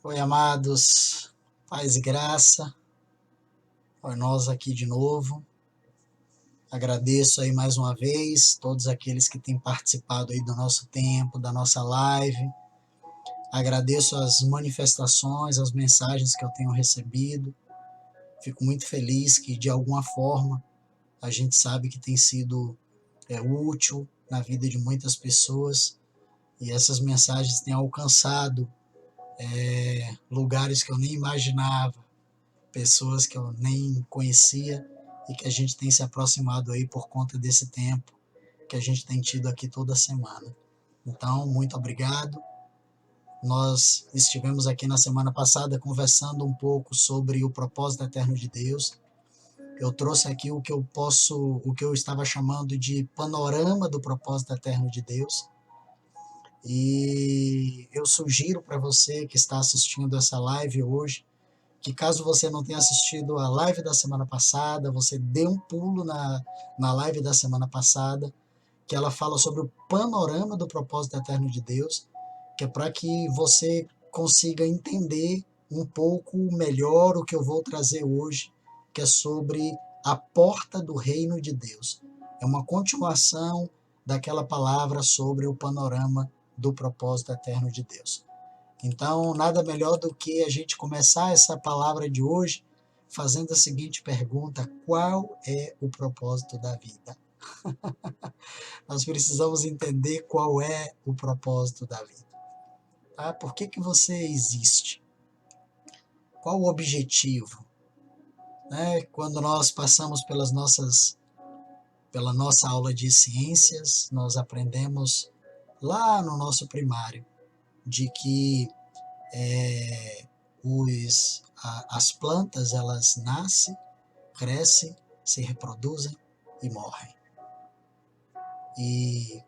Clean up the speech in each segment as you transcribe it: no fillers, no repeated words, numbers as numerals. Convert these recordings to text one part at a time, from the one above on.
Oi, amados, paz e graça, por nós aqui de novo. Agradeço aí mais uma vez todos aqueles que têm participado aí do nosso tempo, da nossa live. Agradeço as manifestações, as mensagens que eu tenho recebido. Fico muito feliz que de alguma forma a gente sabe que tem sido útil na vida de muitas pessoas e essas mensagens têm alcançado lugares que eu nem imaginava, pessoas que eu nem conhecia e que a gente tem se aproximado aí por conta desse tempo que a gente tem tido aqui toda semana. Então, muito obrigado. Nós estivemos aqui na semana passada conversando um pouco sobre o propósito eterno de Deus. Eu trouxe aqui o que eu estava chamando de panorama do propósito eterno de Deus. E eu sugiro para você que está assistindo essa live hoje, que caso você não tenha assistido a live da semana passada, você dê um pulo na live da semana passada, que ela fala sobre o panorama do propósito eterno de Deus, que é para que você consiga entender um pouco melhor o que eu vou trazer hoje, que é sobre a porta do reino de Deus. É uma continuação daquela palavra sobre o panorama do propósito eterno de Deus. Então, nada melhor do que a gente começar essa palavra de hoje fazendo a seguinte pergunta: qual é o propósito da vida? Nós precisamos entender qual é o propósito da vida. Tá? Por que você existe? Qual o objetivo? Né? Quando nós passamos pela nossa aula de ciências, nós aprendemos lá no nosso primário de que as plantas elas nascem, crescem, se reproduzem e morrem. E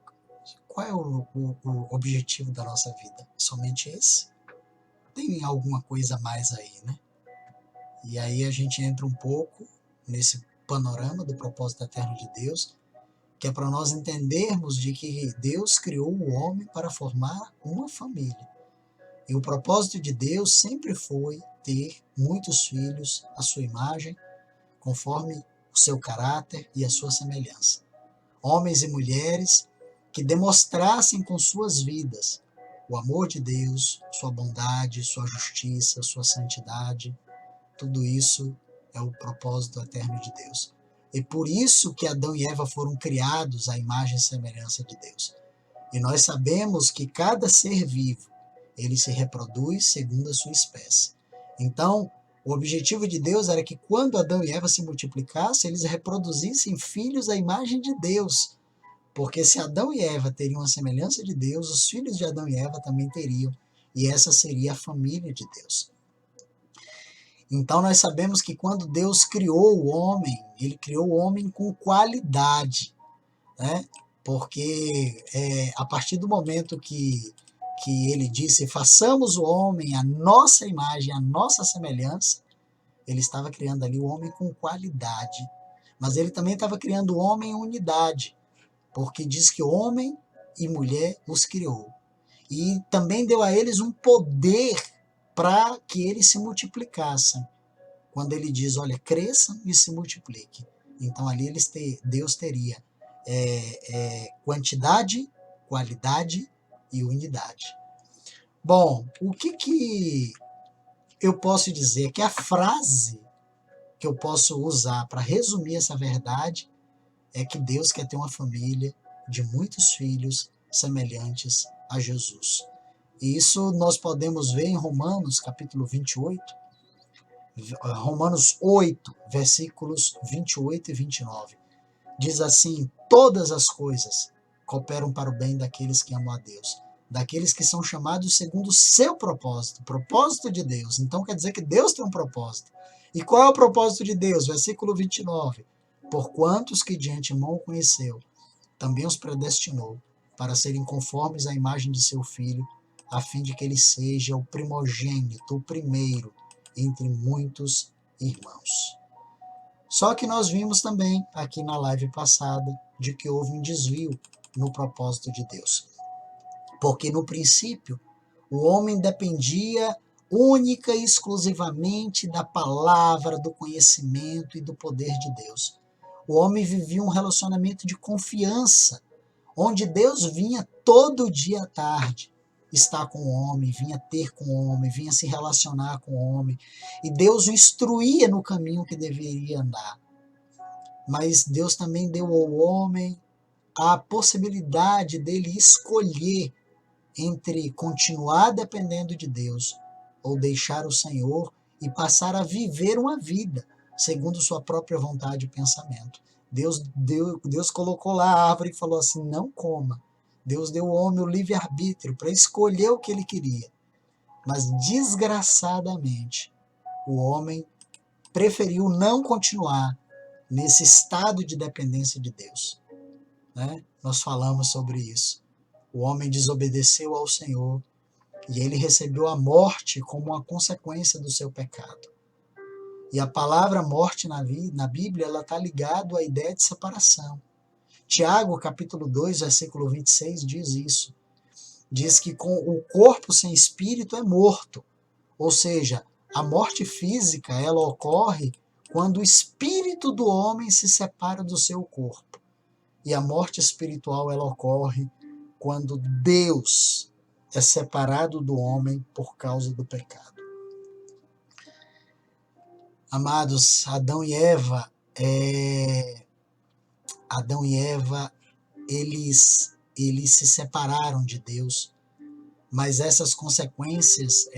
qual é o objetivo da nossa vida? Somente esse? Tem alguma coisa a mais aí, né? E aí a gente entra um pouco nesse panorama do propósito eterno de Deus, que é para nós entendermos de que Deus criou o homem para formar uma família. E o propósito de Deus sempre foi ter muitos filhos à sua imagem, conforme o seu caráter e a sua semelhança. Homens e mulheres que demonstrassem com suas vidas o amor de Deus, sua bondade, sua justiça, sua santidade. Tudo isso é o propósito eterno de Deus. E por isso que Adão e Eva foram criados à imagem e semelhança de Deus. E nós sabemos que cada ser vivo, ele se reproduz segundo a sua espécie. Então, o objetivo de Deus era que quando Adão e Eva se multiplicassem, eles reproduzissem filhos à imagem de Deus. Porque se Adão e Eva teriam a semelhança de Deus, os filhos de Adão e Eva também teriam. E essa seria a família de Deus. Então nós sabemos que quando Deus criou o homem, ele criou o homem com qualidade, né? Porque a partir do momento que ele disse, façamos o homem à nossa imagem, à nossa semelhança, ele estava criando ali o homem com qualidade. Mas ele também estava criando o homem em unidade, porque diz que homem e mulher os criou. E também deu a eles um poder para que eles se multiplicassem. Quando ele diz, olha, cresçam e se multipliquem. Então ali Deus teria quantidade, qualidade e unidade. Bom, o que eu posso dizer? Que a frase que eu posso usar para resumir essa verdade é que Deus quer ter uma família de muitos filhos semelhantes a Jesus. E isso nós podemos ver em Romanos, capítulo 28, Romanos 8, versículos 28 e 29. Diz assim, todas as coisas cooperam para o bem daqueles que amam a Deus, daqueles que são chamados segundo o seu propósito, propósito de Deus. Então quer dizer que Deus tem um propósito. E qual é o propósito de Deus? Versículo 29. Por quantos que de antemão conheceu, também os predestinou para serem conformes à imagem de seu Filho, a fim de que ele seja o primogênito, o primeiro entre muitos irmãos. Só que nós vimos também aqui na live passada de que houve um desvio no propósito de Deus. Porque no princípio o homem dependia única e exclusivamente da palavra, do conhecimento e do poder de Deus. O homem vivia um relacionamento de confiança, onde Deus vinha todo dia à tarde estar com o homem, vinha ter com o homem, vinha se relacionar com o homem, e Deus o instruía no caminho que deveria andar. Mas Deus também deu ao homem a possibilidade dele escolher entre continuar dependendo de Deus ou deixar o Senhor e passar a viver uma vida segundo sua própria vontade e pensamento. Deus colocou lá a árvore e falou assim, não coma. Deus deu ao homem o livre-arbítrio para escolher o que ele queria. Mas, desgraçadamente, o homem preferiu não continuar nesse estado de dependência de Deus. Né? Nós falamos sobre isso. O homem desobedeceu ao Senhor e ele recebeu a morte como uma consequência do seu pecado. E a palavra morte na Bíblia está ligada à ideia de separação. Tiago, capítulo 2, versículo 26, diz isso. Diz que com o corpo sem espírito é morto. Ou seja, a morte física ela ocorre quando o espírito do homem se separa do seu corpo. E a morte espiritual ela ocorre quando Deus é separado do homem por causa do pecado. Amados, Adão e Eva, eles se separaram de Deus, mas essas consequências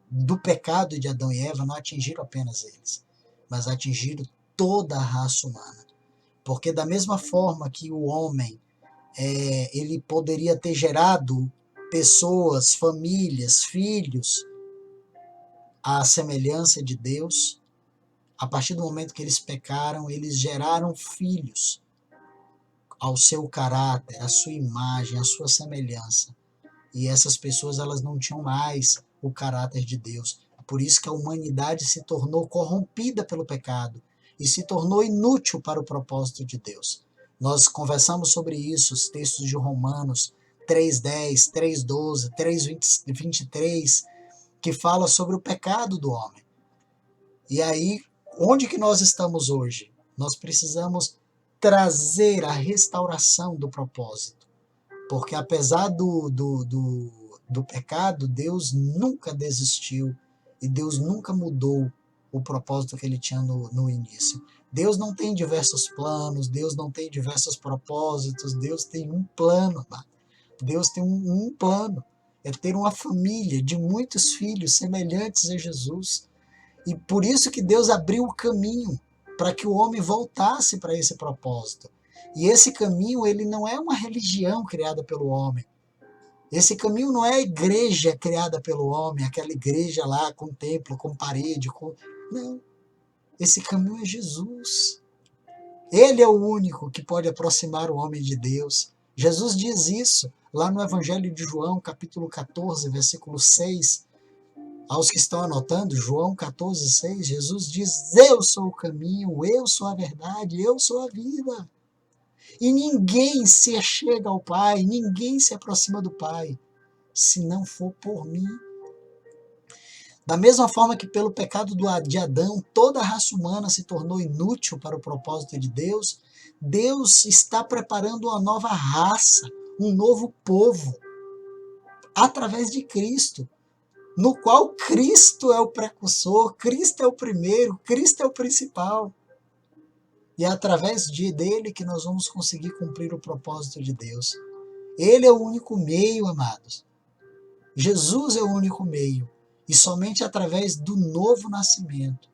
do pecado de Adão e Eva não atingiram apenas eles, mas atingiram toda a raça humana. Porque da mesma forma que o homem ele poderia ter gerado pessoas, famílias, filhos, à semelhança de Deus, a partir do momento que eles pecaram, eles geraram filhos ao seu caráter, à sua imagem, à sua semelhança. E essas pessoas elas não tinham mais o caráter de Deus. Por isso que a humanidade se tornou corrompida pelo pecado e se tornou inútil para o propósito de Deus. Nós conversamos sobre isso, os textos de Romanos 3:10, 3:12, 3:23, que fala sobre o pecado do homem. E aí, onde que nós estamos hoje? Nós precisamos trazer a restauração do propósito. Porque apesar do pecado, Deus nunca desistiu e Deus nunca mudou o propósito que ele tinha no início. Deus não tem diversos planos, Deus não tem diversos propósitos, Deus tem um plano. Deus tem um plano, é ter uma família de muitos filhos semelhantes a Jesus. E por isso que Deus abriu o caminho para que o homem voltasse para esse propósito. E esse caminho ele não é uma religião criada pelo homem. Esse caminho não é a igreja criada pelo homem, aquela igreja lá com templo, com parede. Não. Esse caminho é Jesus. Ele é o único que pode aproximar o homem de Deus. Jesus diz isso lá no Evangelho de João, capítulo 14, versículo 6. Aos que estão anotando, João 14, 6, Jesus diz, eu sou o caminho, eu sou a verdade, eu sou a vida. E ninguém se achega ao Pai, ninguém se aproxima do Pai, se não for por mim. Da mesma forma que pelo pecado de Adão, toda a raça humana se tornou inútil para o propósito de Deus, Deus está preparando uma nova raça, um novo povo, através de Cristo, no qual Cristo é o precursor, Cristo é o primeiro, Cristo é o principal. E é através dele que nós vamos conseguir cumprir o propósito de Deus. Ele é o único meio, amados. Jesus é o único meio. E somente através do novo nascimento,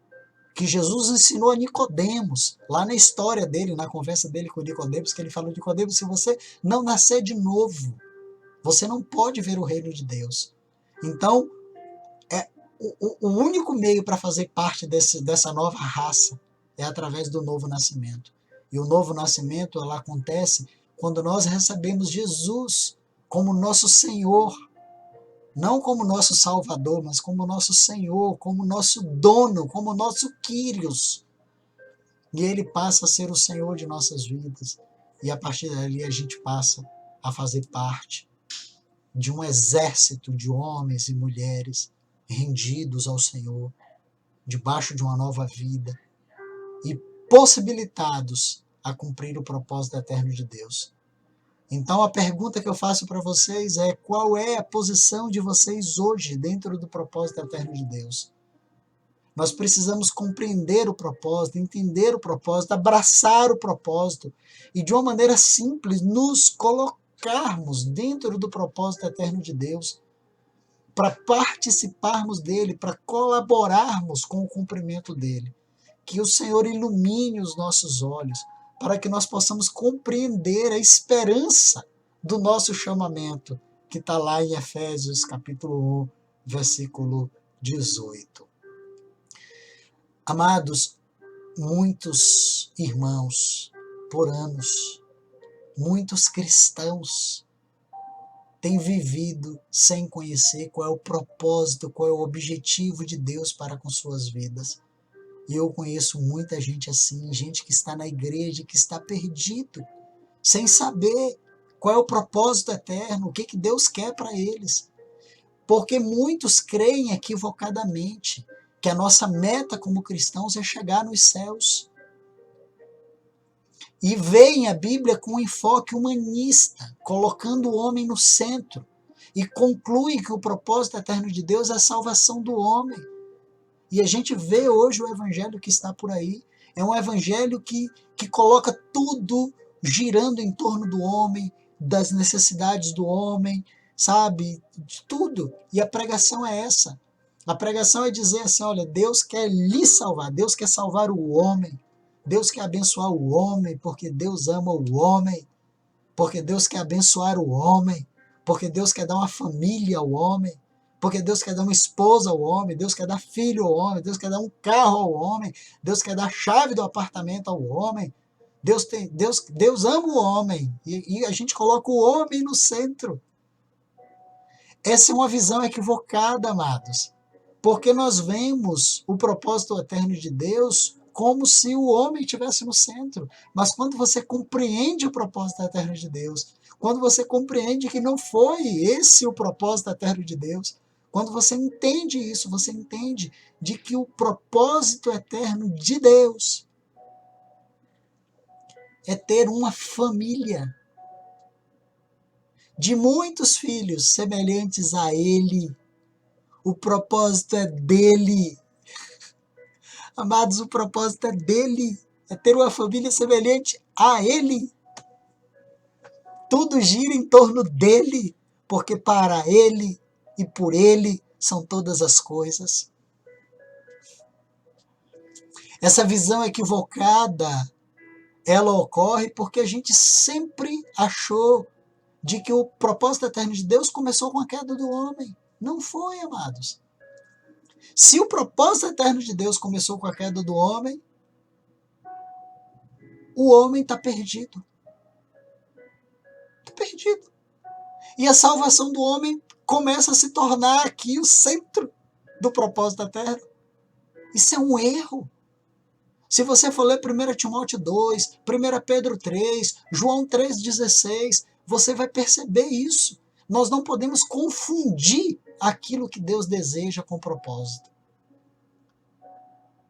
que Jesus ensinou a Nicodemos, lá na história dele, na conversa dele com Nicodemos, que ele falou, Nicodemos, se você não nascer de novo, você não pode ver o reino de Deus. Então, o único meio para fazer parte dessa nova raça é através do novo nascimento. E o novo nascimento ela acontece quando nós recebemos Jesus como nosso Senhor, não como nosso Salvador, mas como nosso Senhor, como nosso dono, como nosso Kyrios. E ele passa a ser o Senhor de nossas vidas. E a partir dali a gente passa a fazer parte de um exército de homens e mulheres rendidos ao Senhor, debaixo de uma nova vida e possibilitados a cumprir o propósito eterno de Deus. Então a pergunta que eu faço para vocês é: qual é a posição de vocês hoje dentro do propósito eterno de Deus? Nós precisamos compreender o propósito, entender o propósito, abraçar o propósito e, de uma maneira simples, nos colocarmos dentro do propósito eterno de Deus, para participarmos dele, para colaborarmos com o cumprimento dele. Que o Senhor ilumine os nossos olhos, para que nós possamos compreender a esperança do nosso chamamento, que está lá em Efésios capítulo 1, versículo 18. Amados, muitos irmãos, por anos, muitos cristãos têm vivido sem conhecer qual é o propósito, qual é o objetivo de Deus para com suas vidas. E eu conheço muita gente assim, gente que está na igreja, que está perdido, sem saber qual é o propósito eterno, o que Deus quer para eles. Porque muitos creem equivocadamente que a nossa meta como cristãos é chegar nos céus. E veem a Bíblia com um enfoque humanista, colocando o homem no centro, e concluem que o propósito eterno de Deus é a salvação do homem. E a gente vê hoje o evangelho que está por aí, é um evangelho que coloca tudo girando em torno do homem, das necessidades do homem, sabe, de tudo. E a pregação é essa. A pregação é dizer assim: olha, Deus quer lhe salvar, Deus quer salvar o homem, Deus quer abençoar o homem, porque Deus ama o homem, porque Deus quer abençoar o homem, porque Deus quer dar uma família ao homem, porque Deus quer dar uma esposa ao homem, Deus quer dar filho ao homem, Deus quer dar um carro ao homem, Deus quer dar a chave do apartamento ao homem. Deus ama o homem, e a gente coloca o homem no centro. Essa é uma visão equivocada, amados, porque nós vemos o propósito eterno de Deus como se o homem estivesse no centro. Mas quando você compreende o propósito eterno de Deus, quando você compreende que não foi esse o propósito eterno de Deus, quando você entende isso, você entende de que o propósito eterno de Deus é ter uma família de muitos filhos semelhantes a Ele. O propósito é dele. Amados, o propósito é dele. É ter uma família semelhante a Ele. Tudo gira em torno dele, porque para Ele e por Ele são todas as coisas. Essa visão equivocada, ela ocorre porque a gente sempre achou de que o propósito eterno de Deus começou com a queda do homem. Não foi, amados. Se o propósito eterno de Deus começou com a queda do homem, o homem está perdido. Está perdido. E a salvação do homem começa a se tornar aqui o centro do propósito eterno. Isso é um erro. Se você for ler 1 Timóteo 2, 1 Pedro 3, João 3,16, você vai perceber isso. Nós não podemos confundir aquilo que Deus deseja com propósito.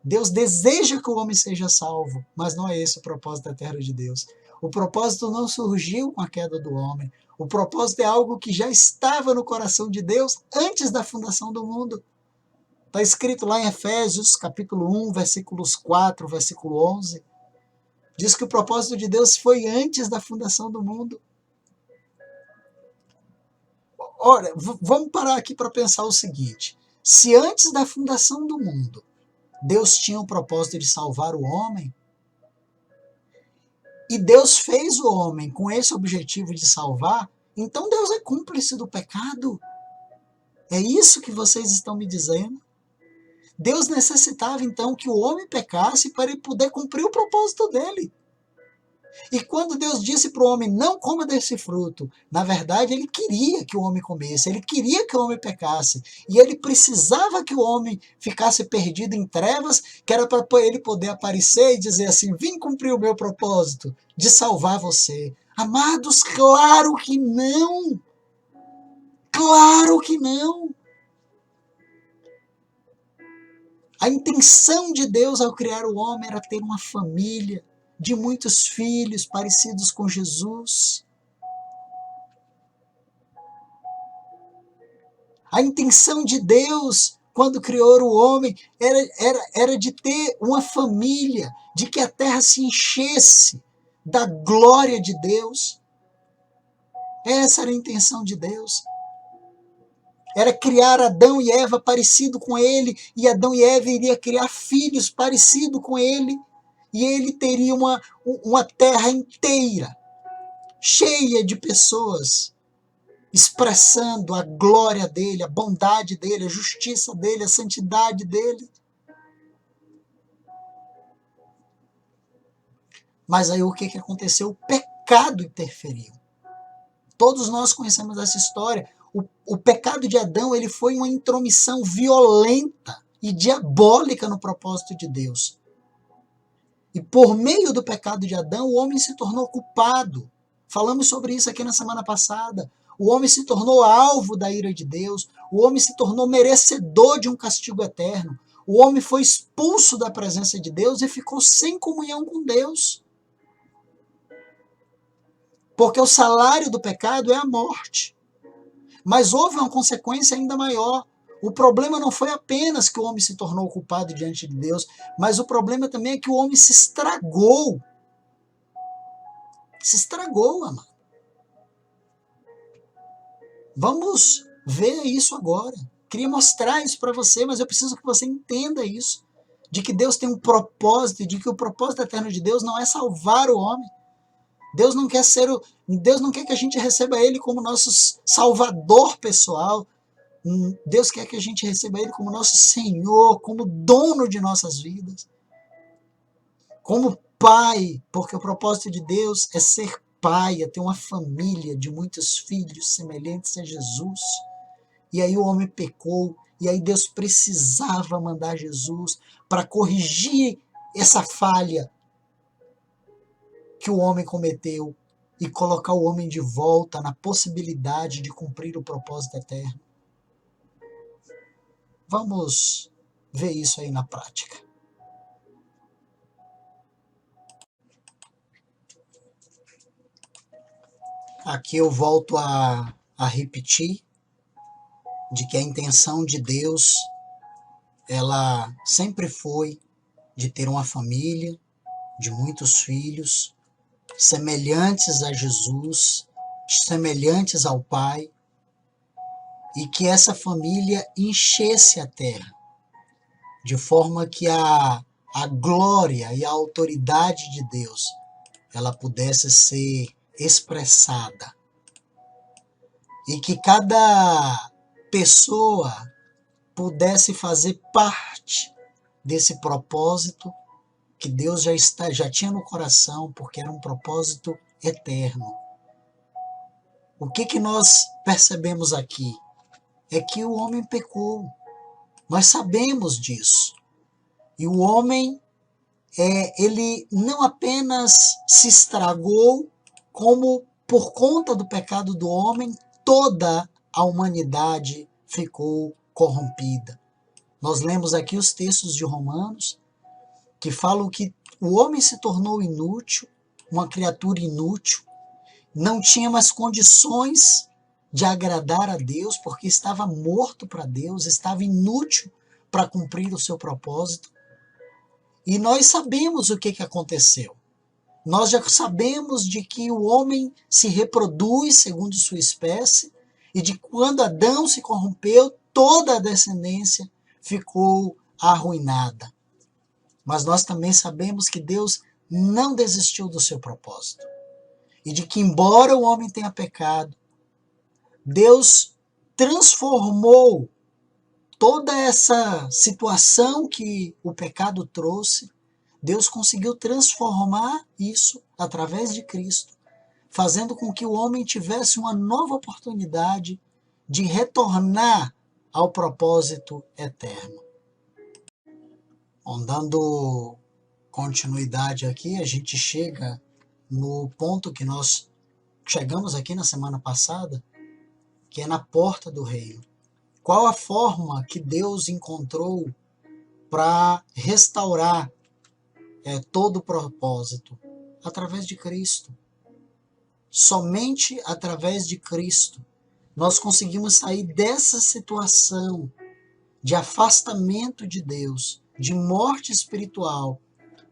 Deus deseja que o homem seja salvo, mas não é esse o propósito eterno de Deus. O propósito não surgiu com a queda do homem. O propósito é algo que já estava no coração de Deus antes da fundação do mundo. Está escrito lá em Efésios, capítulo 1, versículos 4, versículo 11. Diz que o propósito de Deus foi antes da fundação do mundo. Olha, vamos parar aqui para pensar o seguinte. Se antes da fundação do mundo, Deus tinha o propósito de salvar o homem, e Deus fez o homem com esse objetivo de salvar, então Deus é cúmplice do pecado? É isso que vocês estão me dizendo? Deus necessitava então que o homem pecasse para ele poder cumprir o propósito dele. E quando Deus disse para o homem: não coma desse fruto, na verdade ele queria que o homem comesse, ele queria que o homem pecasse, e ele precisava que o homem ficasse perdido em trevas, que era para ele poder aparecer e dizer assim: vim cumprir o meu propósito de salvar você. Amados, claro que não! Claro que não! A intenção de Deus ao criar o homem era ter uma família de muitos filhos parecidos com Jesus. A intenção de Deus, quando criou o homem, era de ter uma família, de que a terra se enchesse da glória de Deus. Essa era a intenção de Deus. Era criar Adão e Eva parecido com ele, e Adão e Eva iriam criar filhos parecido com ele, e ele teria uma terra inteira, cheia de pessoas, expressando a glória dele, a bondade dele, a justiça dele, a santidade dele. Mas aí o que aconteceu? O pecado interferiu. Todos nós conhecemos essa história. O pecado de Adão, ele foi uma intromissão violenta e diabólica no propósito de Deus. E por meio do pecado de Adão, o homem se tornou culpado. Falamos sobre isso aqui na semana passada. O homem se tornou alvo da ira de Deus. O homem se tornou merecedor de um castigo eterno. O homem foi expulso da presença de Deus e ficou sem comunhão com Deus. Porque o salário do pecado é a morte. Mas houve uma consequência ainda maior. O problema não foi apenas que o homem se tornou culpado diante de Deus, mas o problema também é que o homem se estragou. Se estragou, amado. Vamos ver isso agora. Queria mostrar isso para você, mas eu preciso que você entenda isso. De que Deus tem um propósito, e de que o propósito eterno de Deus não é salvar o homem. Deus não quer que a gente receba Ele como nosso salvador pessoal. Deus quer que a gente receba Ele como nosso Senhor, como dono de nossas vidas. Como Pai, porque o propósito de Deus é ser Pai, é ter uma família de muitos filhos semelhantes a Jesus. E aí o homem pecou, e aí Deus precisava mandar Jesus para corrigir essa falha que o homem cometeu e colocar o homem de volta na possibilidade de cumprir o propósito eterno. Vamos ver isso aí na prática. Aqui eu volto a repetir de que a intenção de Deus, ela sempre foi de ter uma família de muitos filhos, semelhantes a Jesus, semelhantes ao Pai, e que essa família enchesse a terra, de forma que a glória e a autoridade de Deus, ela pudesse ser expressada. E que cada pessoa pudesse fazer parte desse propósito que Deus já tinha no coração, porque era um propósito eterno. O que nós percebemos aqui? É que o homem pecou. Nós sabemos disso. E o homem, ele não apenas se estragou, como por conta do pecado do homem, toda a humanidade ficou corrompida. Nós lemos aqui os textos de Romanos, que falam que o homem se tornou inútil, uma criatura inútil, não tinha mais condições de agradar a Deus, porque estava morto para Deus, estava inútil para cumprir o seu propósito. E nós sabemos o que aconteceu. Nós já sabemos de que o homem se reproduz segundo sua espécie, e de quando Adão se corrompeu, toda a descendência ficou arruinada. Mas nós também sabemos que Deus não desistiu do seu propósito. E de que, embora o homem tenha pecado, Deus transformou toda essa situação que o pecado trouxe. Deus conseguiu transformar isso através de Cristo, fazendo com que o homem tivesse uma nova oportunidade de retornar ao propósito eterno. Dando continuidade aqui, a gente chega no ponto que nós chegamos aqui na semana passada, que é na porta do reino. Qual a forma que Deus encontrou para restaurar todo o propósito? Através de Cristo. Somente através de Cristo nós conseguimos sair dessa situação de afastamento de Deus, de morte espiritual,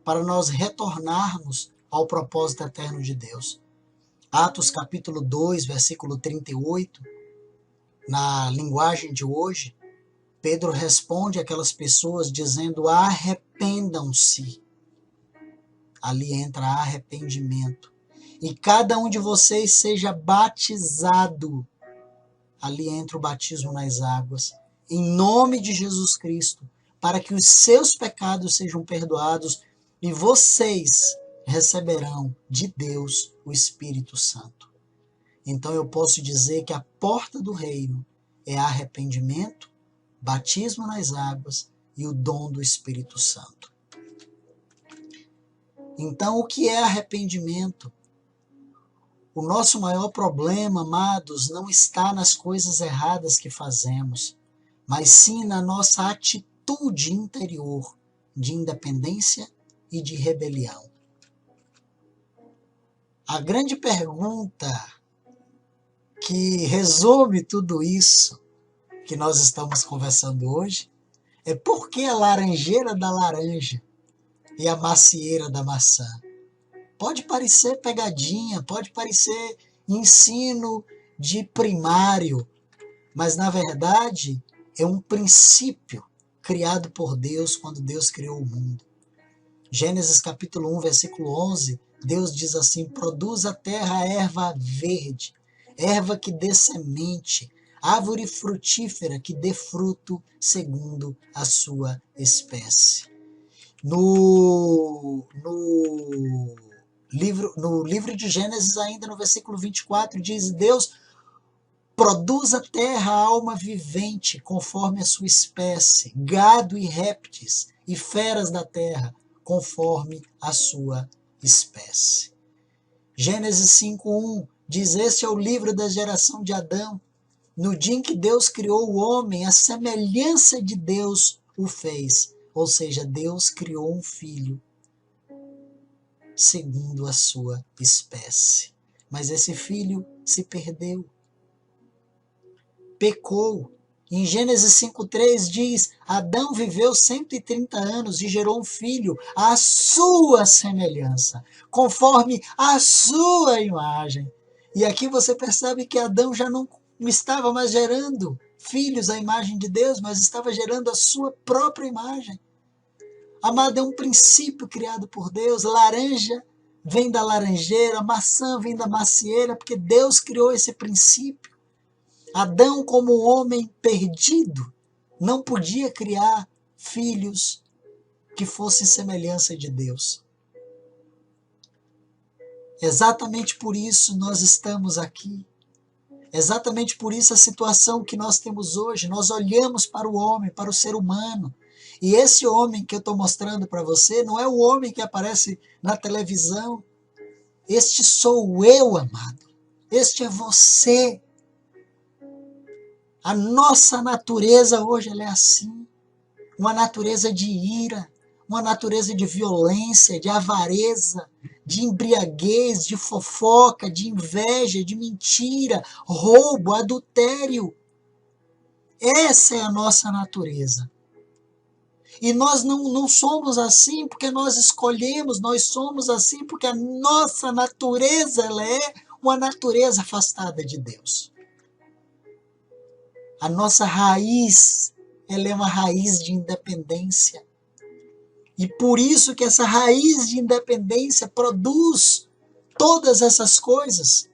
para nós retornarmos ao propósito eterno de Deus. Atos capítulo 2, versículo 38, na linguagem de hoje, Pedro responde àquelas pessoas dizendo: arrependam-se. Ali entra arrependimento. E cada um de vocês seja batizado. Ali entra o batismo nas águas, em nome de Jesus Cristo, para que os seus pecados sejam perdoados e vocês receberão de Deus o Espírito Santo. Então eu posso dizer que a porta do reino é arrependimento, batismo nas águas e o dom do Espírito Santo. Então, o que é arrependimento? O nosso maior problema, amados, não está nas coisas erradas que fazemos, mas sim na nossa atitude interior de independência e de rebelião. A grande pergunta que resume tudo isso que nós estamos conversando hoje é: por que a laranjeira da laranja e a macieira da maçã? Pode parecer pegadinha, pode parecer ensino de primário, mas na verdade é um princípio criado por Deus quando Deus criou o mundo. Gênesis capítulo 1, versículo 11, Deus diz assim: produz a terra erva verde, erva que dê semente, árvore frutífera que dê fruto segundo a sua espécie. No livro de Gênesis, ainda no versículo 24, diz: Deus produz a terra alma vivente conforme a sua espécie, gado e répteis e feras da terra conforme a sua espécie. Gênesis 5:1 diz: este é o livro da geração de Adão. No dia em que Deus criou o homem, a semelhança de Deus o fez. Ou seja, Deus criou um filho segundo a sua espécie. Mas esse filho se perdeu. Pecou. Em Gênesis 5:3 diz: Adão viveu 130 anos e gerou um filho à sua semelhança, conforme a sua imagem. E aqui você percebe que Adão já não estava mais gerando filhos à imagem de Deus, mas estava gerando a sua própria imagem. Amado, é um princípio criado por Deus. Laranja vem da laranjeira, maçã vem da macieira, porque Deus criou esse princípio. Adão, como homem perdido, não podia criar filhos que fossem semelhança de Deus. Exatamente por isso nós estamos aqui. Exatamente por isso a situação que nós temos hoje. Nós olhamos para o homem, para o ser humano. E esse homem que eu estou mostrando para você não é o homem que aparece na televisão. Este sou eu, amado. Este é você. A nossa natureza hoje ela é assim. Uma natureza de ira, uma natureza de violência, de avareza, de embriaguez, de fofoca, de inveja, de mentira, roubo, adultério. Essa é a nossa natureza. E nós não somos assim porque nós escolhemos, nós somos assim porque a nossa natureza ela é uma natureza afastada de Deus. A nossa raiz, ela é uma raiz de independência. E por isso que essa raiz de independência produz todas essas coisas.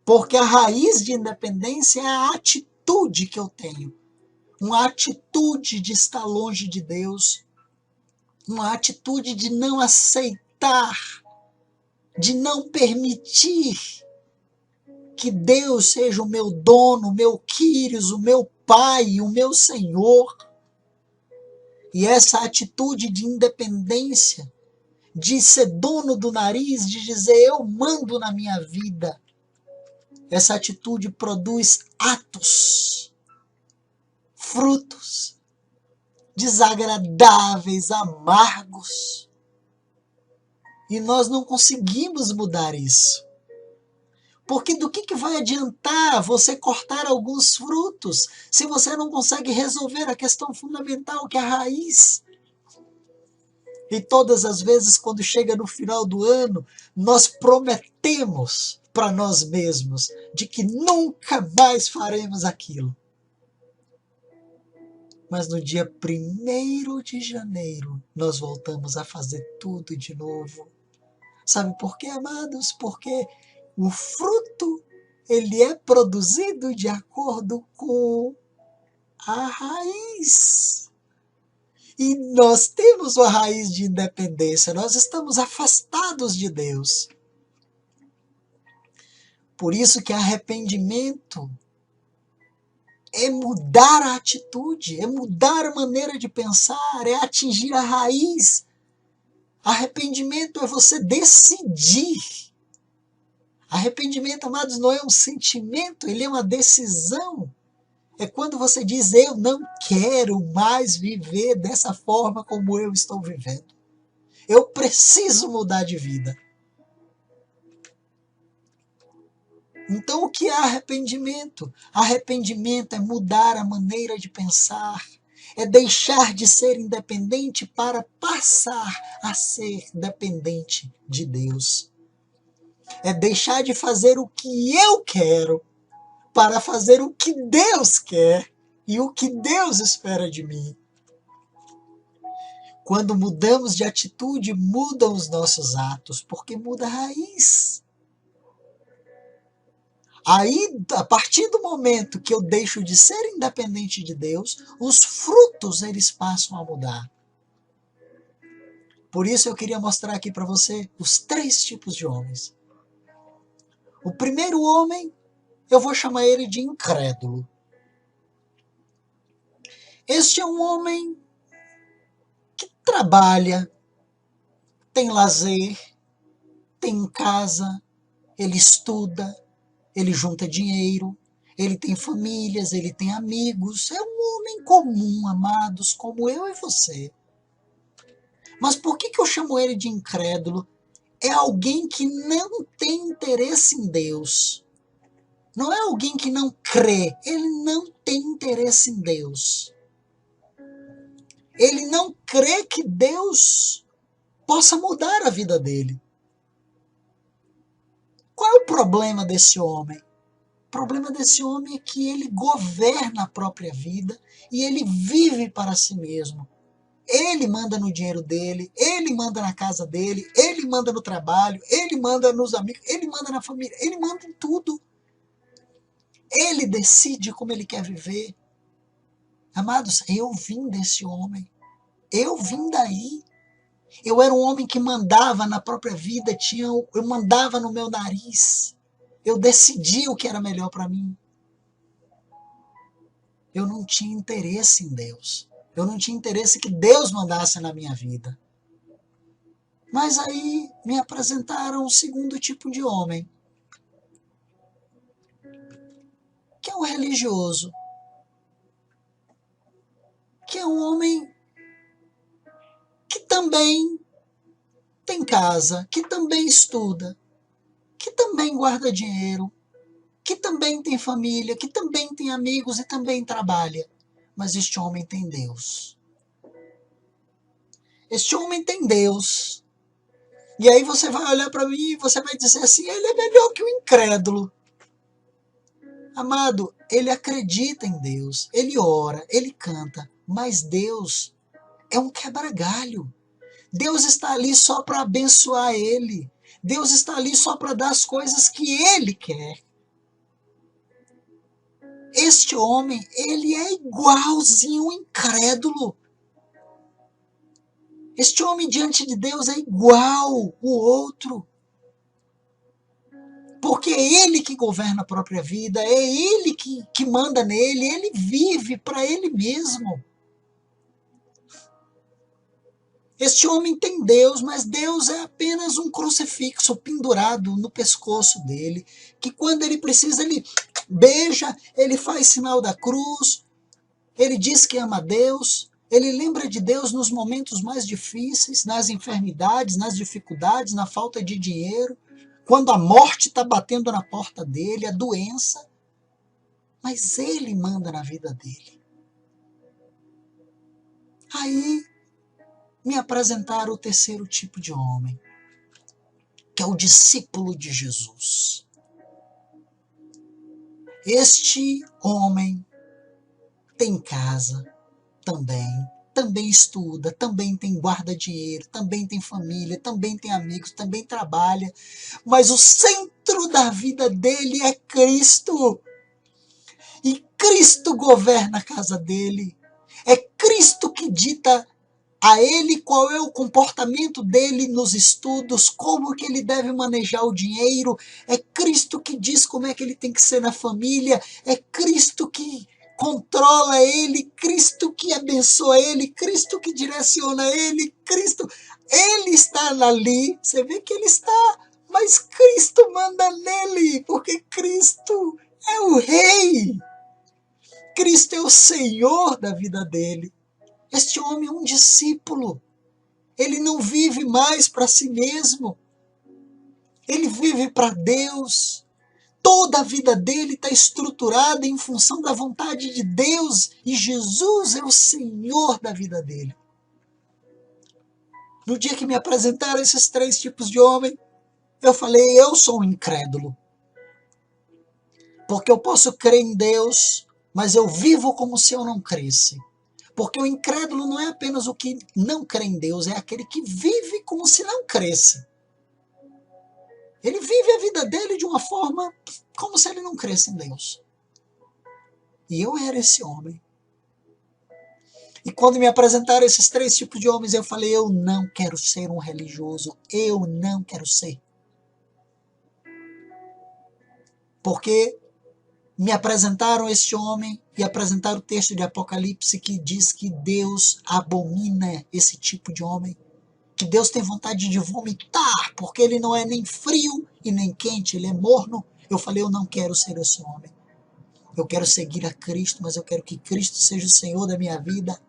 Porque a raiz de independência é a atitude que eu tenho. Uma atitude de estar longe de Deus. Uma atitude de não aceitar, de não permitir que Deus seja o meu dono, o meu Quírios, o meu Pai, o meu Senhor. E essa atitude de independência, de ser dono do nariz, de dizer eu mando na minha vida, essa atitude produz atos, frutos. desagradáveis, amargos. E nós não conseguimos mudar isso. Porque do que vai adiantar você cortar alguns frutos se você não consegue resolver a questão fundamental, que é a raiz? E todas as vezes, quando chega no final do ano, nós prometemos para nós mesmos de que nunca mais faremos aquilo. Mas no dia 1º de janeiro, nós voltamos a fazer tudo de novo. Sabe por quê, amados? Porque o fruto, ele é produzido de acordo com a raiz. E nós temos uma raiz de independência, nós estamos afastados de Deus. Por isso que arrependimento é mudar a atitude, é mudar a maneira de pensar, é atingir a raiz. Arrependimento é você decidir. Arrependimento, amados, não é um sentimento, ele é uma decisão. É quando você diz, eu não quero mais viver dessa forma como eu estou vivendo. Eu preciso mudar de vida. Então, o que é arrependimento? Arrependimento é mudar a maneira de pensar, é deixar de ser independente para passar a ser dependente de Deus. É deixar de fazer o que eu quero para fazer o que Deus quer e o que Deus espera de mim. Quando mudamos de atitude, mudam os nossos atos, porque muda a raiz. Aí, a partir do momento que eu deixo de ser independente de Deus, os frutos eles passam a mudar. Por isso eu queria mostrar aqui para você os 3 tipos de homens. O primeiro homem, eu vou chamar ele de incrédulo. Este é um homem que trabalha, tem lazer, tem casa, ele estuda, ele junta dinheiro, ele tem famílias, ele tem amigos. É um homem comum, amados, como eu e você. Mas por que eu chamo ele de incrédulo? É alguém que não tem interesse em Deus. Não é alguém que não crê, ele não tem interesse em Deus. Ele não crê que Deus possa mudar a vida dele. Qual é o problema desse homem? O problema desse homem é que ele governa a própria vida e ele vive para si mesmo. Ele manda no dinheiro dele, ele manda na casa dele, ele manda no trabalho, ele manda nos amigos, ele manda na família, ele manda em tudo. Ele decide como ele quer viver. Amados, eu vim desse homem. Eu vim daí. Eu era um homem que mandava na própria vida, eu mandava no meu nariz. Eu decidia o que era melhor para mim. Eu não tinha interesse em Deus. Eu não tinha interesse que Deus mandasse na minha vida. Mas aí me apresentaram um segundo tipo de homem, que é o religioso. Que é um homem que também tem casa, que também estuda, que também guarda dinheiro, que também tem família, que também tem amigos e também trabalha. Mas este homem tem Deus. Este homem tem Deus. E aí você vai olhar para mim e você vai dizer assim, ele é melhor que o incrédulo. Amado, ele acredita em Deus, ele ora, ele canta, mas Deus é um quebra-galho. Deus está ali só para abençoar ele. Deus está ali só para dar as coisas que ele quer. Este homem, ele é igualzinho um incrédulo. Este homem diante de Deus é igual o outro. Porque é ele que governa a própria vida, é ele que manda nele, ele vive para ele mesmo. Este homem tem Deus, mas Deus é apenas um crucifixo pendurado no pescoço dele, que quando ele precisa, ele beija, ele faz sinal da cruz, ele diz que ama Deus, Ele lembra de Deus nos momentos mais difíceis, nas enfermidades, nas dificuldades, na falta de dinheiro, quando a morte está batendo na porta dele, a doença. Mas ele manda na vida dele. Aí me apresentaram o terceiro tipo de homem, que é o discípulo de Jesus. Este homem tem casa também estuda, também tem guarda dinheiro, também tem família, também tem amigos, também trabalha, mas o centro da vida dele é Cristo. E Cristo governa a casa dele. É Cristo que dita a ele qual é o comportamento dele nos estudos, como que ele deve manejar o dinheiro. É Cristo que diz como é que ele tem que ser na família. É Cristo que controla ele, Cristo que abençoa ele, Cristo que direciona ele, Cristo. Ele está ali, você vê que ele está, mas Cristo manda nele, porque Cristo é o Rei. Cristo é o Senhor da vida dele. Este homem é um discípulo. Ele não vive mais para si mesmo. Ele vive para Deus. Toda a vida dele está estruturada em função da vontade de Deus. E Jesus é o Senhor da vida dele. No dia que me apresentaram esses três tipos de homem, eu falei, eu sou um incrédulo. Porque eu posso crer em Deus, mas eu vivo como se eu não cresce. Porque o incrédulo não é apenas o que não crê em Deus, é aquele que vive como se não cresce. Ele vive a vida dele de uma forma como se ele não cresce em Deus. E eu era esse homem. E quando me apresentaram esses três tipos de homens, eu falei, eu não quero ser um religioso. Eu não quero ser. Porque me apresentaram este homem e apresentaram o texto de Apocalipse que diz que Deus abomina esse tipo de homem. Que Deus tem vontade de vomitar, porque ele não é nem frio e nem quente, ele é morno. Eu falei, eu não quero ser esse homem. Eu quero seguir a Cristo, mas eu quero que Cristo seja o Senhor da minha vida.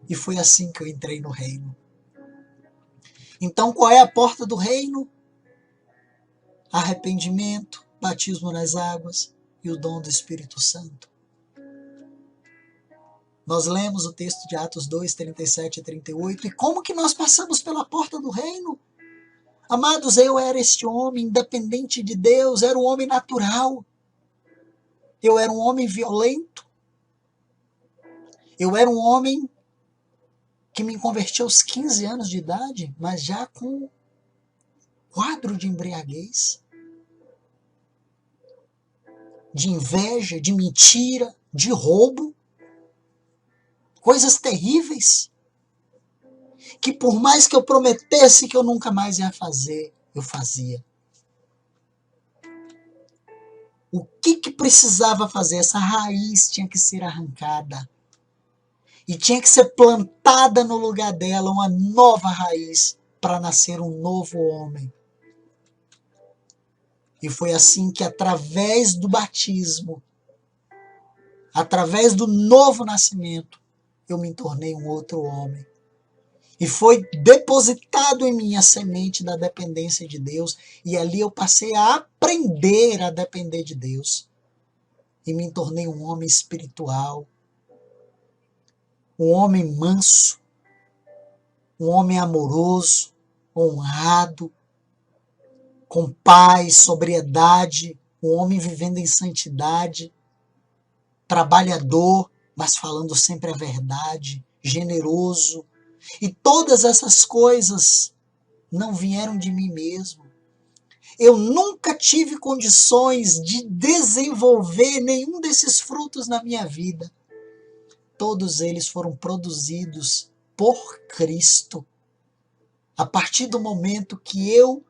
E foi assim que eu entrei no reino. Então, qual é a porta do reino? Arrependimento, batismo nas águas e o dom do Espírito Santo. Nós lemos o texto de Atos 2, 37 e 38. E como que nós passamos pela porta do reino? Amados, eu era este homem independente de Deus, era um homem natural. Eu era um homem violento. Eu era um homem que me converti aos 15 anos de idade, mas já com quadro de embriaguez, de inveja, de mentira, de roubo. Coisas terríveis. Que por mais que eu prometesse que eu nunca mais ia fazer, eu fazia. O que precisava fazer? Essa raiz tinha que ser arrancada. E tinha que ser plantada no lugar dela uma nova raiz para nascer um novo homem. E foi assim que, através do batismo, através do novo nascimento, eu me tornei um outro homem. E foi depositado em mim a semente da dependência de Deus. E ali eu passei a aprender a depender de Deus. E me tornei um homem espiritual. Um homem manso. Um homem amoroso. Honrado. Com paz, sobriedade. Um homem vivendo em santidade. Trabalhador, mas falando sempre a verdade. Generoso. E todas essas coisas não vieram de mim mesmo. Eu nunca tive condições de desenvolver nenhum desses frutos na minha vida. Todos eles foram produzidos por Cristo. A partir do momento que eu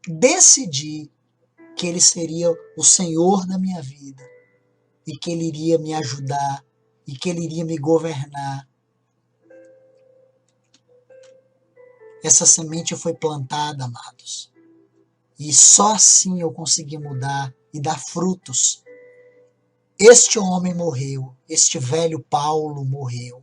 decidi que Ele seria o Senhor da minha vida, e que Ele iria me ajudar, e que Ele iria me governar. Essa semente foi plantada, amados. E só assim eu consegui mudar e dar frutos. Este homem morreu, este velho Paulo morreu.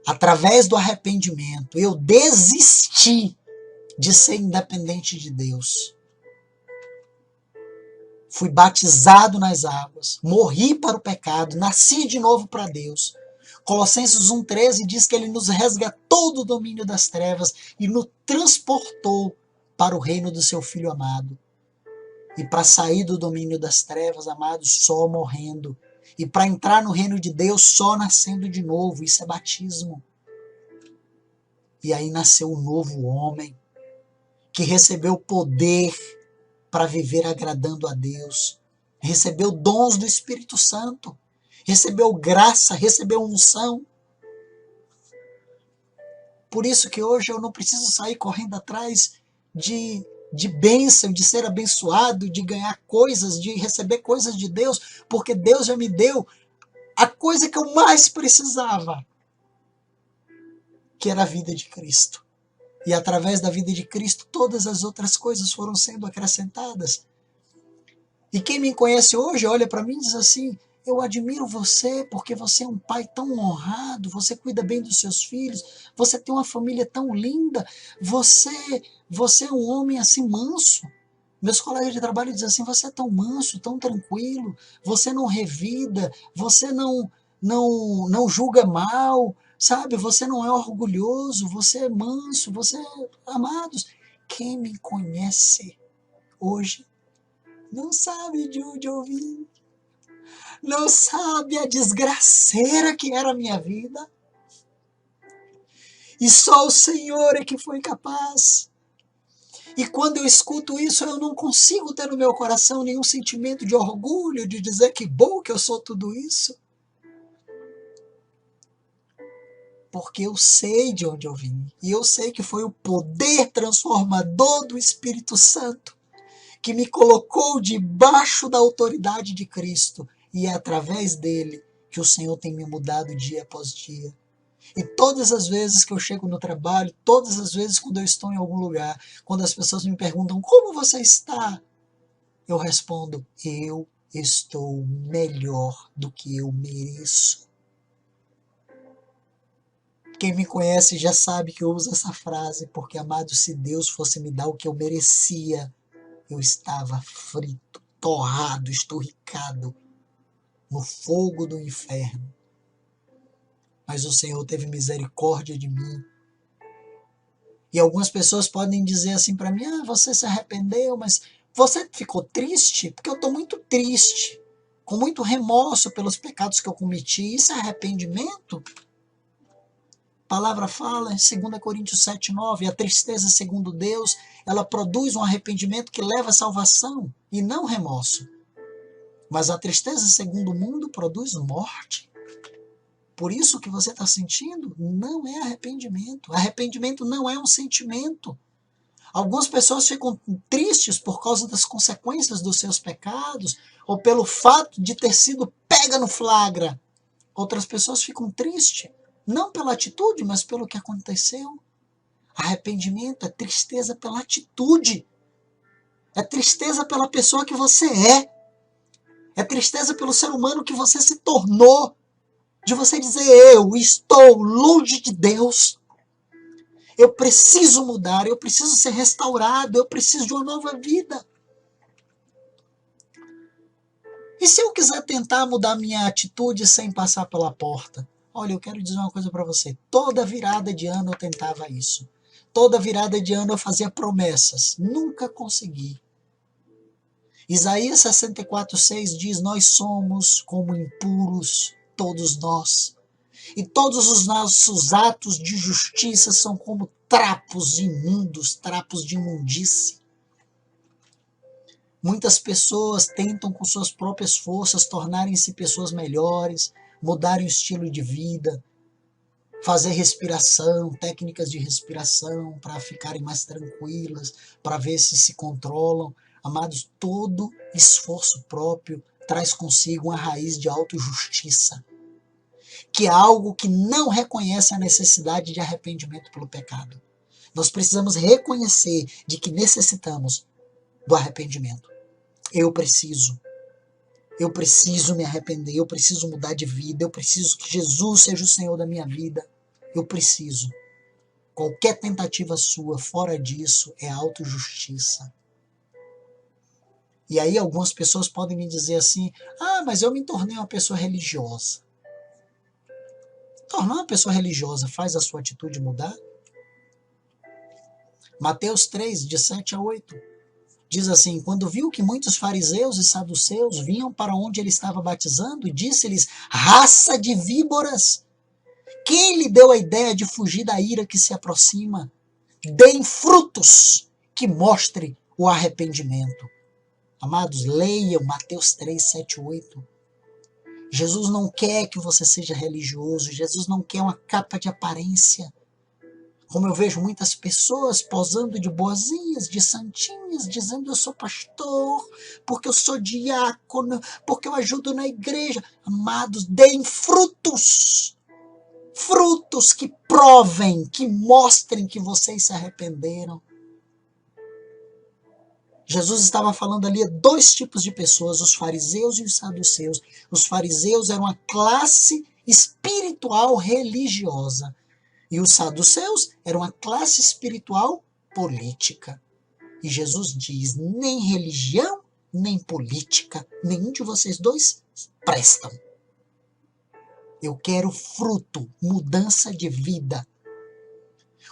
Através do arrependimento, eu desisti de ser independente de Deus. Fui batizado nas águas, morri para o pecado, nasci de novo para Deus. Colossenses 1,13 diz que ele nos resgatou do domínio das trevas e nos transportou para o reino do seu Filho amado. E para sair do domínio das trevas, amados, só morrendo. E para entrar no reino de Deus, só nascendo de novo. Isso é batismo. E aí nasceu um novo homem, que recebeu poder para viver agradando a Deus. Recebeu dons do Espírito Santo. Recebeu graça, recebeu unção. Por isso que hoje eu não preciso sair correndo atrás de bênção, de ser abençoado, de ganhar coisas, de receber coisas de Deus, porque Deus já me deu a coisa que eu mais precisava, que era a vida de Cristo. E através da vida de Cristo, todas as outras coisas foram sendo acrescentadas. E quem me conhece hoje olha para mim e diz assim: eu admiro você porque você é um pai tão honrado, você cuida bem dos seus filhos, você tem uma família tão linda, você é um homem assim manso. Meus colegas de trabalho dizem assim: você é tão manso, tão tranquilo, você não revida, você não julga mal, sabe? Você não é orgulhoso, você é manso, você é... Amados, quem me conhece hoje não sabe de onde eu vim. Não sabe a desgraceira que era a minha vida. E só o Senhor é que foi capaz. E quando eu escuto isso, eu não consigo ter no meu coração nenhum sentimento de orgulho, de dizer que bom que eu sou tudo isso. Porque eu sei de onde eu vim. E eu sei que foi o poder transformador do Espírito Santo que me colocou debaixo da autoridade de Cristo. E é através dele que o Senhor tem me mudado dia após dia. E todas as vezes que eu chego no trabalho, todas as vezes quando eu estou em algum lugar, quando as pessoas me perguntam: como você está? Eu respondo: eu estou melhor do que eu mereço. Quem me conhece já sabe que eu uso essa frase, porque, amado, se Deus fosse me dar o que eu merecia, eu estava frito, torrado, esturricado no fogo do inferno. Mas o Senhor teve misericórdia de mim. E algumas pessoas podem dizer assim para mim: ah, você se arrependeu, mas você ficou triste? Porque eu estou muito triste, com muito remorso pelos pecados que eu cometi. Isso é arrependimento? A palavra fala em 2 Coríntios 7,9, a tristeza segundo Deus, ela produz um arrependimento que leva à salvação e não remorso. Mas a tristeza segundo o mundo produz morte. Por isso que você está sentindo não é arrependimento. Arrependimento não é um sentimento. Algumas pessoas ficam tristes por causa das consequências dos seus pecados ou pelo fato de ter sido pega no flagra. Outras pessoas ficam tristes, não pela atitude, mas pelo que aconteceu. Arrependimento é tristeza pela atitude. É tristeza pela pessoa que você é. É tristeza pelo ser humano que você se tornou. De você dizer: eu estou longe de Deus, eu preciso mudar, eu preciso ser restaurado, eu preciso de uma nova vida. E se eu quiser tentar mudar minha atitude sem passar pela porta? Olha, eu quero dizer uma coisa para você. Toda virada de ano eu tentava isso. Toda virada de ano eu fazia promessas. Nunca consegui. Isaías 64,6 diz: nós somos como impuros, todos nós. E todos os nossos atos de justiça são como trapos imundos, trapos de imundície. Muitas pessoas tentam com suas próprias forças tornarem-se pessoas melhores, mudarem o estilo de vida, fazer respiração, técnicas de respiração para ficarem mais tranquilas, para ver se controlam. Amados, todo esforço próprio traz consigo uma raiz de autojustiça, que é algo que não reconhece a necessidade de arrependimento pelo pecado. Nós precisamos reconhecer de que necessitamos do arrependimento. Eu preciso me arrepender, eu preciso mudar de vida, eu preciso que Jesus seja o Senhor da minha vida. Eu preciso. Qualquer tentativa sua fora disso é autojustiça. E aí algumas pessoas podem me dizer assim, mas eu me tornei uma pessoa religiosa. Tornar uma pessoa religiosa faz a sua atitude mudar? Mateus 3, de 7 a 8. Diz assim, quando viu que muitos fariseus e saduceus vinham para onde ele estava batizando, disse-lhes, raça de víboras, quem lhe deu a ideia de fugir da ira que se aproxima? Deem frutos que mostrem o arrependimento. Amados, leiam Mateus 3, 7, 8. Jesus não quer que você seja religioso, Jesus não quer uma capa de aparência. Como eu vejo muitas pessoas posando de boazinhas, de santinhas, dizendo eu sou pastor, porque eu sou diácono, porque eu ajudo na igreja. Amados, deem frutos. Frutos que provem, que mostrem que vocês se arrependeram. Jesus estava falando ali a dois tipos de pessoas, os fariseus e os saduceus. Os fariseus eram uma classe espiritual religiosa. E os saduceus eram uma classe espiritual política. E Jesus diz, nem religião, nem política, nenhum de vocês dois prestam. Eu quero fruto, mudança de vida.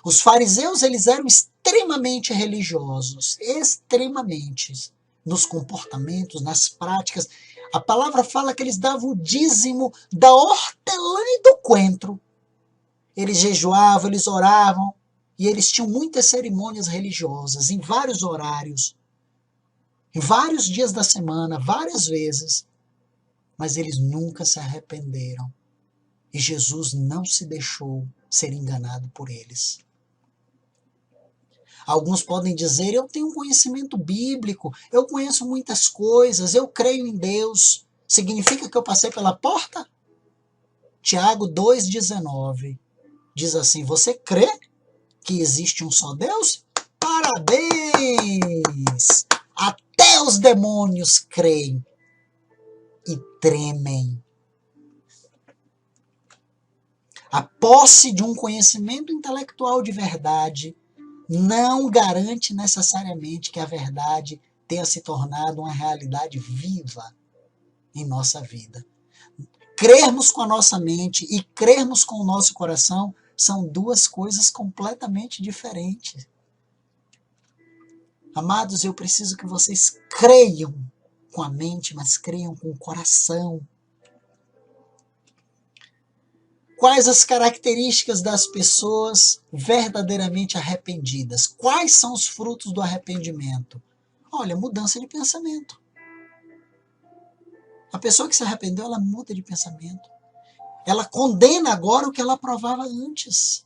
Os fariseus, eles eram extremamente religiosos, extremamente, nos comportamentos, nas práticas. A palavra fala que eles davam o dízimo da hortelã e do coentro. Eles jejuavam, eles oravam, e eles tinham muitas cerimônias religiosas, em vários horários, em vários dias da semana, várias vezes, mas eles nunca se arrependeram. E Jesus não se deixou ser enganado por eles. Alguns podem dizer, eu tenho um conhecimento bíblico, eu conheço muitas coisas, eu creio em Deus. Significa que eu passei pela porta? Tiago 2,19 diz assim, você crê que existe um só Deus? Parabéns! Até os demônios creem e tremem. A posse de um conhecimento intelectual de verdade não garante necessariamente que a verdade tenha se tornado uma realidade viva em nossa vida. Crermos com a nossa mente e crermos com o nosso coração são duas coisas completamente diferentes. Amados, eu preciso que vocês creiam com a mente, mas creiam com o coração. Quais as características das pessoas verdadeiramente arrependidas? Quais são os frutos do arrependimento? Olha, mudança de pensamento. A pessoa que se arrependeu, ela muda de pensamento. Ela condena agora o que ela aprovava antes.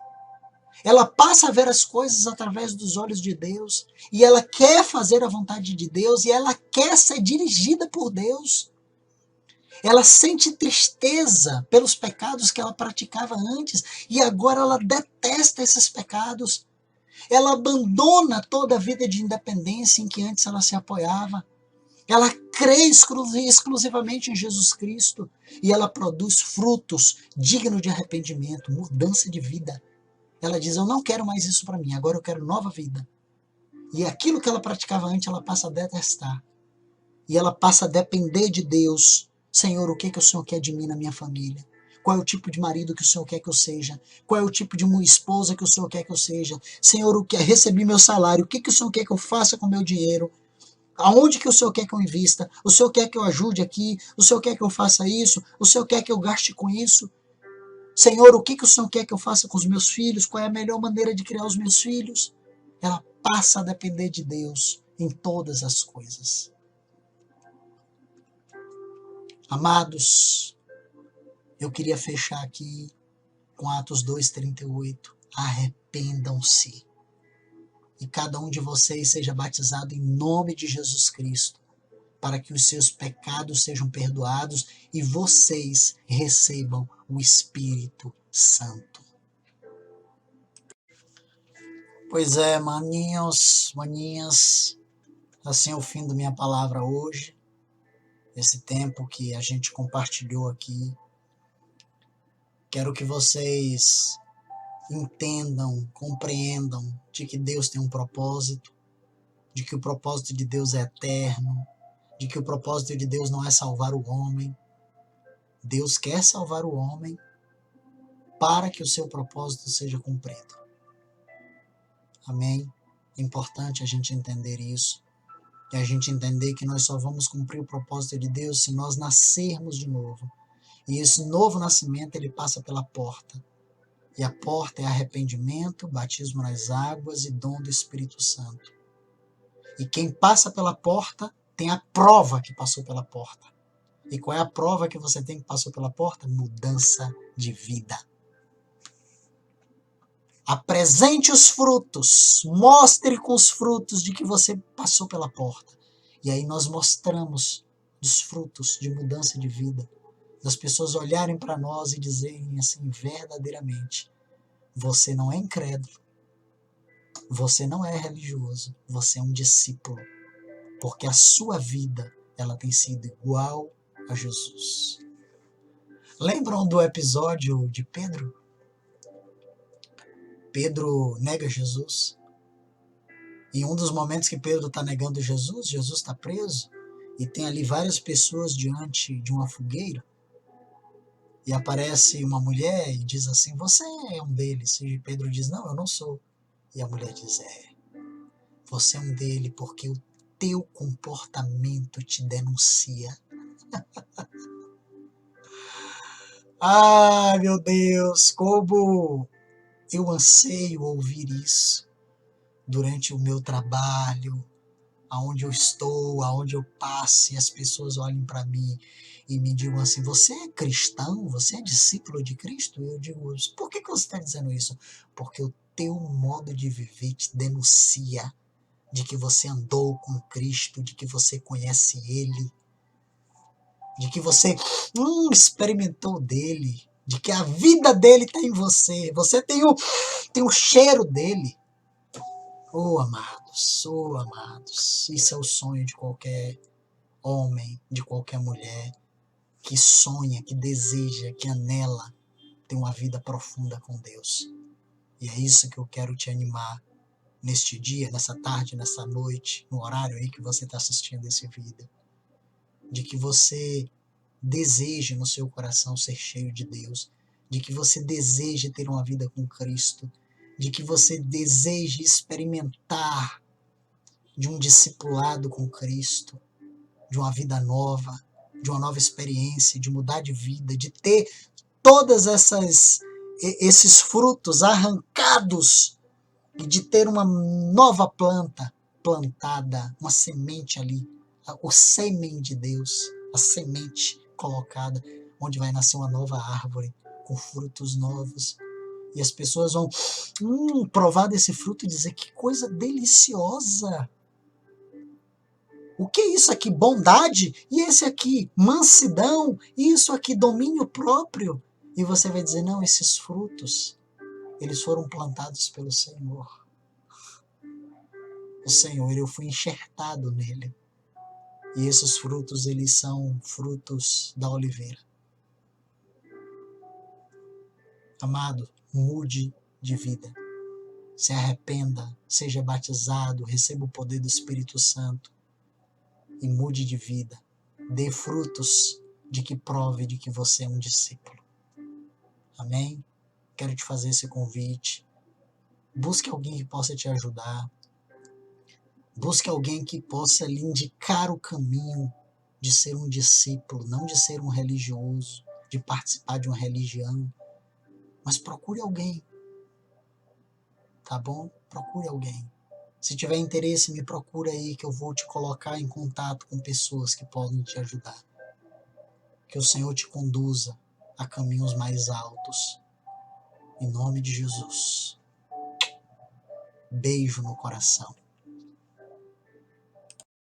Ela passa a ver as coisas através dos olhos de Deus. E ela quer fazer a vontade de Deus. E ela quer ser dirigida por Deus. Ela sente tristeza pelos pecados que ela praticava antes. E agora ela detesta esses pecados. Ela abandona toda a vida de independência em que antes ela se apoiava. Ela crê exclusivamente em Jesus Cristo. E ela produz frutos dignos de arrependimento, mudança de vida. Ela diz, eu não quero mais isso para mim, agora eu quero nova vida. E aquilo que ela praticava antes, ela passa a detestar. E ela passa a depender de Deus. Senhor, o que o Senhor quer de mim na minha família? Qual é o tipo de marido que o Senhor quer que eu seja? Qual é o tipo de uma esposa que o Senhor quer que eu seja? Senhor, recebi meu salário, o que o Senhor quer que eu faça com o meu dinheiro? Aonde que o Senhor quer que eu invista? O Senhor quer que eu ajude aqui? O Senhor quer que eu faça isso? O Senhor quer que eu gaste com isso? Senhor, o que o Senhor quer que eu faça com os meus filhos? Qual é a melhor maneira de criar os meus filhos? Ela passa a depender de Deus em todas as coisas. Amados, eu queria fechar aqui com Atos 2:38. Arrependam-se. E cada um de vocês seja batizado em nome de Jesus Cristo, para que os seus pecados sejam perdoados e vocês recebam o Espírito Santo. Pois é, maninhos, maninhas, Assim é o fim da minha palavra hoje, esse tempo que a gente compartilhou aqui. Quero que vocês entendam, compreendam de que Deus tem um propósito, de que o propósito de Deus é eterno, de que o propósito de Deus não é salvar o homem. Deus quer salvar o homem para que o seu propósito seja cumprido. Amém? É importante a gente entender isso. E a gente entender que nós só vamos cumprir o propósito de Deus se nós nascermos de novo. E esse novo nascimento, ele passa pela porta. E a porta é arrependimento, batismo nas águas e dom do Espírito Santo. E quem passa pela porta tem a prova que passou pela porta. E qual é a prova que você tem que passou pela porta? Mudança de vida. Apresente os frutos, mostre com os frutos de que você passou pela porta. E aí nós mostramos os frutos de mudança de vida. Das pessoas olharem para nós e dizerem assim, verdadeiramente, você não é incrédulo, você não é religioso, você é um discípulo. Porque a sua vida, ela tem sido igual a Jesus. Lembram do episódio de Pedro? Pedro nega Jesus. Em um dos momentos que Pedro está negando Jesus, Jesus está preso. E tem ali várias pessoas diante de uma fogueira. E aparece uma mulher e diz assim, você é um deles. E Pedro diz, não, eu não sou. E a mulher diz, você é um deles porque o teu comportamento te denuncia. Ah, meu Deus, como eu anseio ouvir isso durante o meu trabalho, aonde eu estou, aonde eu passe, as pessoas olhem para mim e me digam assim, você é cristão? Você é discípulo de Cristo? E eu digo, por que você está dizendo isso? Porque o teu modo de viver te denuncia de que você andou com Cristo, de que você conhece Ele, de que você experimentou dele, de que a vida dele está em você, você tem o cheiro dele. Oh, amados, isso é o sonho de qualquer homem, de qualquer mulher que sonha, que deseja, que anela ter uma vida profunda com Deus. E é isso que eu quero te animar neste dia, nessa tarde, nessa noite, no horário aí que você está assistindo esse vídeo. De que você deseje no seu coração ser cheio de Deus, de que você deseje ter uma vida com Cristo, de que você deseje experimentar de um discipulado com Cristo, de uma vida nova, de uma nova experiência, de mudar de vida, de ter todas esses frutos arrancados e de ter uma nova planta plantada, uma semente ali, o sêmen de Deus, a semente colocada, onde vai nascer uma nova árvore com frutos novos. E as pessoas vão provar desse fruto e dizer que coisa deliciosa. O que é isso aqui? Bondade? E esse aqui? Mansidão? E isso aqui? Domínio próprio? E você vai dizer, não, esses frutos, eles foram plantados pelo Senhor. O Senhor, eu fui enxertado nele. E esses frutos, eles são frutos da oliveira. Amado, mude de vida. Se arrependa, seja batizado, receba o poder do Espírito Santo e mude de vida. Dê frutos de que prove de que você é um discípulo. Amém? Quero te fazer esse convite. Busque alguém que possa te ajudar. Busque alguém que possa lhe indicar o caminho de ser um discípulo, não de ser um religioso, de participar de uma religião. Mas procure alguém, tá bom? Procure alguém. Se tiver interesse, me procura aí que eu vou te colocar em contato com pessoas que podem te ajudar. Que o Senhor te conduza a caminhos mais altos. Em nome de Jesus. Beijo no coração.